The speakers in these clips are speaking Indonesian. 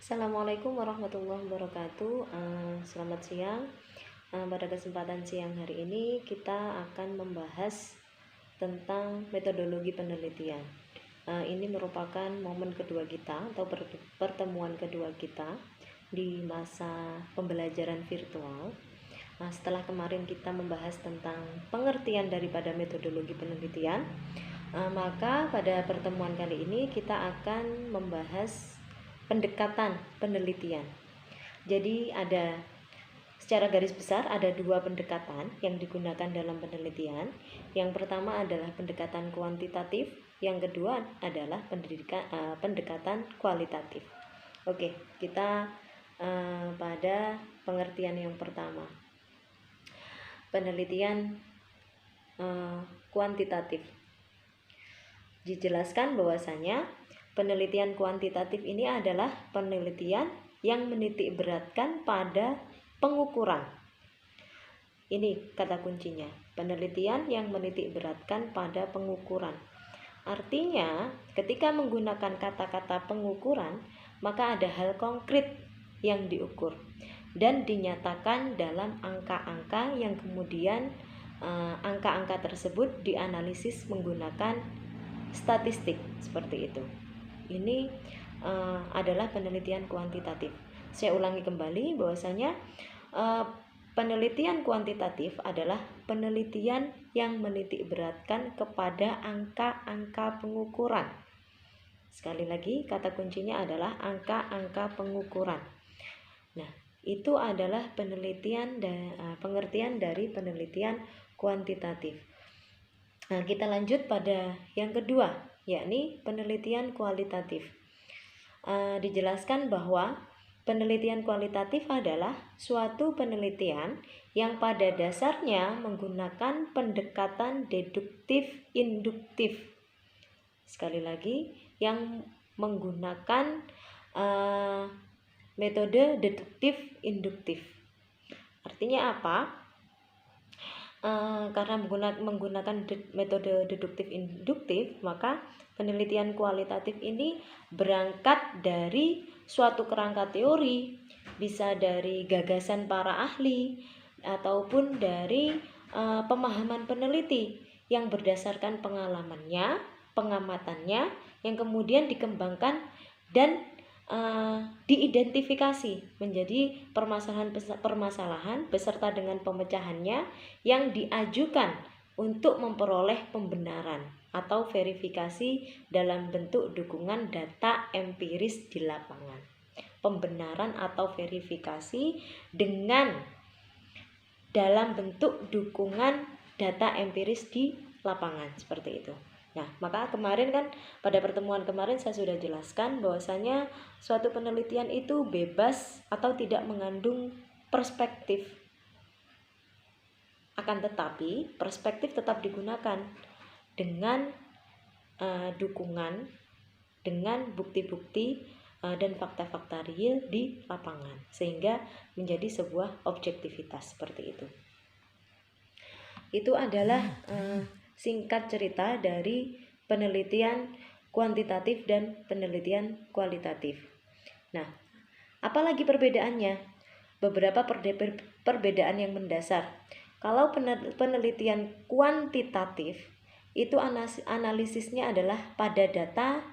Assalamualaikum warahmatullahi wabarakatuh. Selamat siang. Pada kesempatan siang hari ini kita akan membahas tentang metodologi penelitian. Ini merupakan momen kedua kita atau pertemuan kedua kita di masa pembelajaran virtual. Setelah kemarin kita membahas tentang pengertian daripada metodologi penelitian, maka pada pertemuan kali ini kita akan membahas pendekatan penelitian. Jadi secara garis besar ada dua pendekatan yang digunakan dalam penelitian. Yang pertama adalah pendekatan kuantitatif, yang kedua adalah pendekatan kualitatif. Oke, kita pada pengertian yang pertama. Penelitian kuantitatif. Dijelaskan bahwasanya penelitian kuantitatif ini adalah penelitian yang menitik beratkan pada pengukuran. Ini kata kuncinya, penelitian yang menitik beratkan pada pengukuran. Artinya, ketika menggunakan kata-kata pengukuran, maka ada hal konkret yang diukur dan dinyatakan dalam angka-angka yang kemudian angka-angka tersebut dianalisis menggunakan statistik seperti itu. Ini adalah penelitian kuantitatif. Saya ulangi kembali bahwasanya penelitian kuantitatif adalah penelitian yang menitik beratkan kepada angka-angka pengukuran. Sekali lagi, kata kuncinya adalah angka-angka pengukuran. Nah, itu adalah pengertian dari penelitian kuantitatif. Nah, kita lanjut pada yang kedua, yakni penelitian kualitatif. Dijelaskan bahwa penelitian kualitatif adalah suatu penelitian yang pada dasarnya menggunakan pendekatan deduktif-induktif. Sekali lagi, yang menggunakan metode deduktif-induktif. Artinya apa? Karena menggunakan metode deduktif-induktif, maka penelitian kualitatif ini berangkat dari suatu kerangka teori, bisa dari gagasan para ahli ataupun dari pemahaman peneliti yang berdasarkan pengalamannya, pengamatannya, yang kemudian dikembangkan dan diidentifikasi menjadi permasalahan beserta dengan pemecahannya yang diajukan untuk memperoleh pembenaran atau verifikasi dalam bentuk dukungan data empiris di lapangan. Pembenaran atau verifikasi dengan dalam bentuk dukungan data empiris di lapangan, seperti itu. Nah, maka kemarin kan pada pertemuan kemarin saya sudah jelaskan bahwasanya suatu penelitian itu bebas atau tidak mengandung perspektif. Akan tetapi perspektif tetap digunakan dengan dukungan, dengan bukti-bukti dan fakta-fakta real di lapangan, sehingga menjadi sebuah objektivitas seperti itu. Itu adalah singkat cerita dari penelitian kuantitatif dan penelitian kualitatif. Nah, apalagi perbedaannya? Beberapa perbedaan yang mendasar. Kalau penelitian kuantitatif itu analisisnya adalah pada data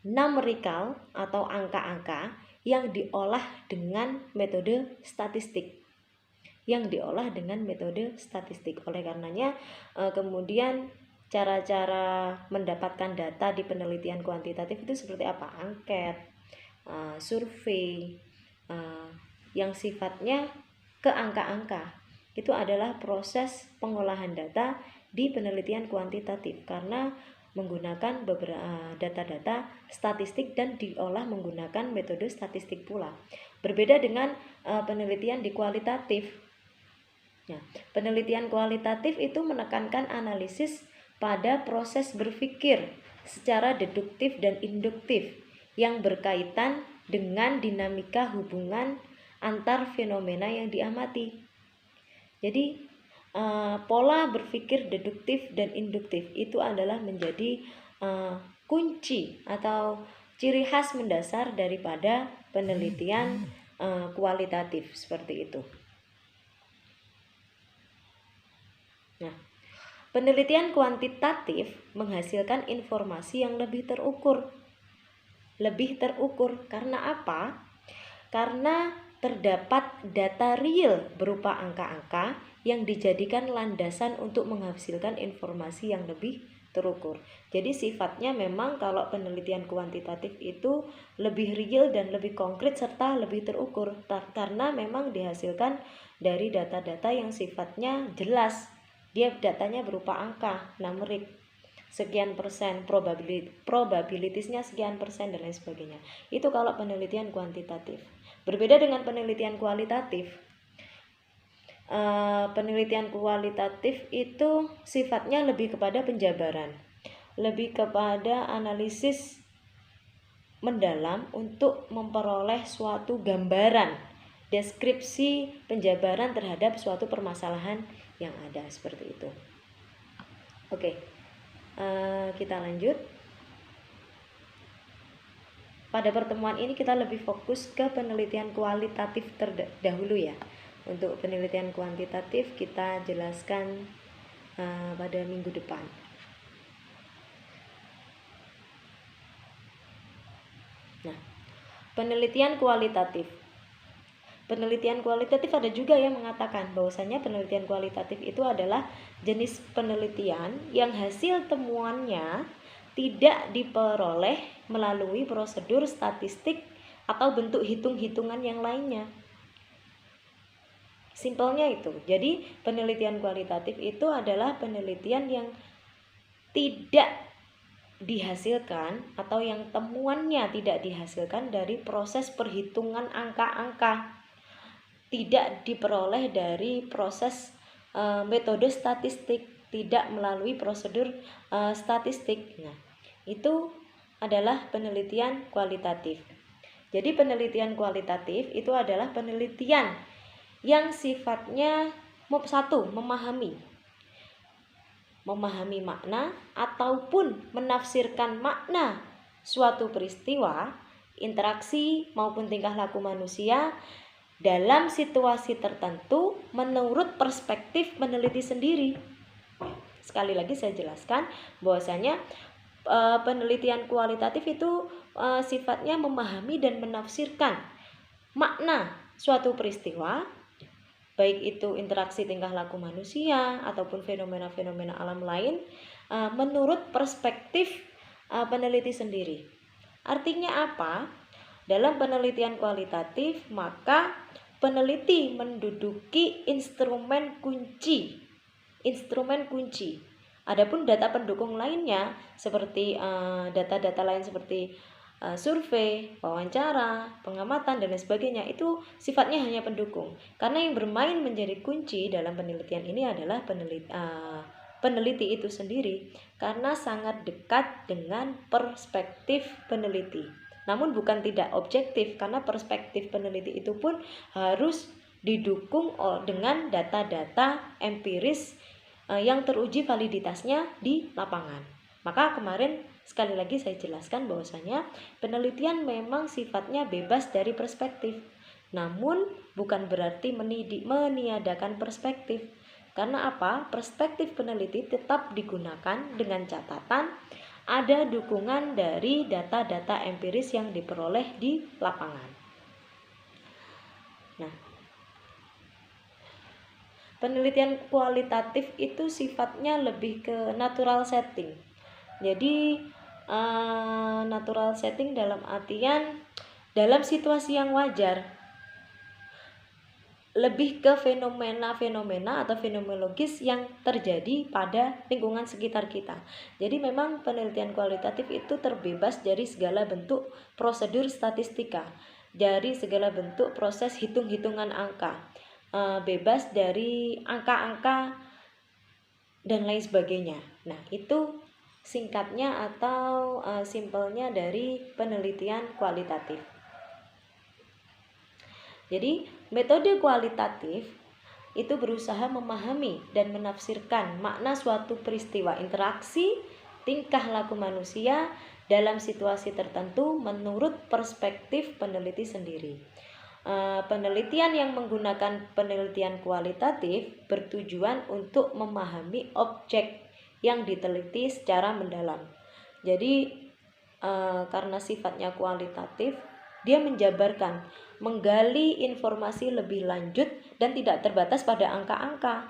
numerikal atau angka-angka yang diolah dengan metode statistik. Oleh karenanya kemudian cara-cara mendapatkan data di penelitian kuantitatif itu seperti apa? Angket, survei, yang sifatnya ke angka-angka. Itu adalah proses pengolahan data di penelitian kuantitatif karena menggunakan beberapa data-data statistik dan diolah menggunakan metode statistik pula. Berbeda dengan penelitian di kualitatif. Nah, penelitian kualitatif itu menekankan analisis pada proses berpikir secara deduktif dan induktif yang berkaitan dengan dinamika hubungan antar fenomena yang diamati. Jadi pola berpikir deduktif dan induktif itu adalah menjadi kunci atau ciri khas mendasar daripada penelitian kualitatif seperti itu. Nah, penelitian kuantitatif menghasilkan informasi yang lebih terukur. Lebih terukur karena apa? Karena terdapat data real berupa angka-angka yang dijadikan landasan untuk menghasilkan informasi yang lebih terukur. Jadi sifatnya memang kalau penelitian kuantitatif itu lebih real dan lebih konkret serta lebih terukur karena memang dihasilkan dari data-data yang sifatnya jelas. Dia datanya berupa angka, numerik, sekian persen, probabilitasnya sekian persen dan lain sebagainya. Itu kalau penelitian kuantitatif. Berbeda dengan penelitian kualitatif. Penelitian kualitatif itu sifatnya lebih kepada penjabaran, lebih kepada analisis mendalam untuk memperoleh suatu gambaran, deskripsi penjabaran terhadap suatu permasalahan yang ada seperti itu. Oke, kita lanjut. Pada pertemuan ini kita lebih fokus ke penelitian kualitatif terdahulu ya. Untuk penelitian kuantitatif kita jelaskan pada minggu depan. Nah, penelitian kualitatif. Penelitian kualitatif ada juga yang mengatakan bahwasanya penelitian kualitatif itu adalah jenis penelitian yang hasil temuannya tidak diperoleh melalui prosedur statistik atau bentuk hitung-hitungan yang lainnya. Simpelnya itu. Jadi penelitian kualitatif itu adalah penelitian yang tidak dihasilkan atau yang temuannya tidak dihasilkan dari proses perhitungan angka-angka, tidak diperoleh dari proses metode statistik, tidak melalui prosedur statistik. Nah, itu adalah penelitian kualitatif. Jadi penelitian kualitatif itu adalah penelitian yang sifatnya satu, memahami makna ataupun menafsirkan makna suatu peristiwa, interaksi maupun tingkah laku manusia dalam situasi tertentu menurut perspektif peneliti sendiri. Sekali lagi saya jelaskan bahwasanya penelitian kualitatif itu sifatnya memahami dan menafsirkan makna suatu peristiwa, baik itu interaksi tingkah laku manusia ataupun fenomena-fenomena alam lain menurut perspektif peneliti sendiri. Artinya apa? Dalam penelitian kualitatif maka peneliti menduduki instrumen kunci. Adapun data pendukung lainnya seperti data-data lain seperti survei, wawancara, pengamatan dan lain sebagainya itu sifatnya hanya pendukung. Karena yang bermain menjadi kunci dalam penelitian ini adalah peneliti itu sendiri karena sangat dekat dengan perspektif peneliti. Namun bukan tidak objektif karena perspektif peneliti itu pun harus didukung dengan data-data empiris yang teruji validitasnya di lapangan. Maka kemarin sekali lagi saya jelaskan bahwasanya penelitian memang sifatnya bebas dari perspektif. Namun bukan berarti meniadakan perspektif. Karena apa? Perspektif peneliti tetap digunakan dengan catatan ada dukungan dari data-data empiris yang diperoleh di lapangan. Nah, penelitian kualitatif itu sifatnya lebih ke natural setting. Jadi natural setting dalam artian dalam situasi yang wajar, lebih ke fenomena-fenomena atau fenomenologis yang terjadi pada lingkungan sekitar kita. Jadi memang penelitian kualitatif itu terbebas dari segala bentuk prosedur statistika, dari segala bentuk proses hitung-hitungan angka, bebas dari angka-angka dan lain sebagainya. Nah, itu singkatnya atau simpelnya dari penelitian kualitatif. Jadi metode kualitatif itu berusaha memahami dan menafsirkan makna suatu peristiwa interaksi, tingkah laku manusia dalam situasi tertentu menurut perspektif peneliti sendiri. Penelitian yang menggunakan penelitian kualitatif bertujuan untuk memahami objek yang diteliti secara mendalam. Jadi karena sifatnya kualitatif, dia menjabarkan, menggali informasi lebih lanjut dan tidak terbatas pada angka-angka,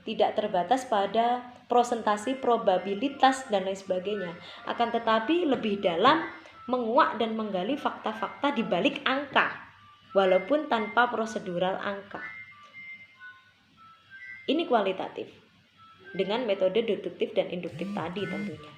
tidak terbatas pada prosentasi, probabilitas dan lain sebagainya, akan tetapi lebih dalam, menguak dan menggali fakta-fakta di balik angka walaupun tanpa prosedural angka. Ini kualitatif dengan metode deduktif dan induktif tadi tentunya.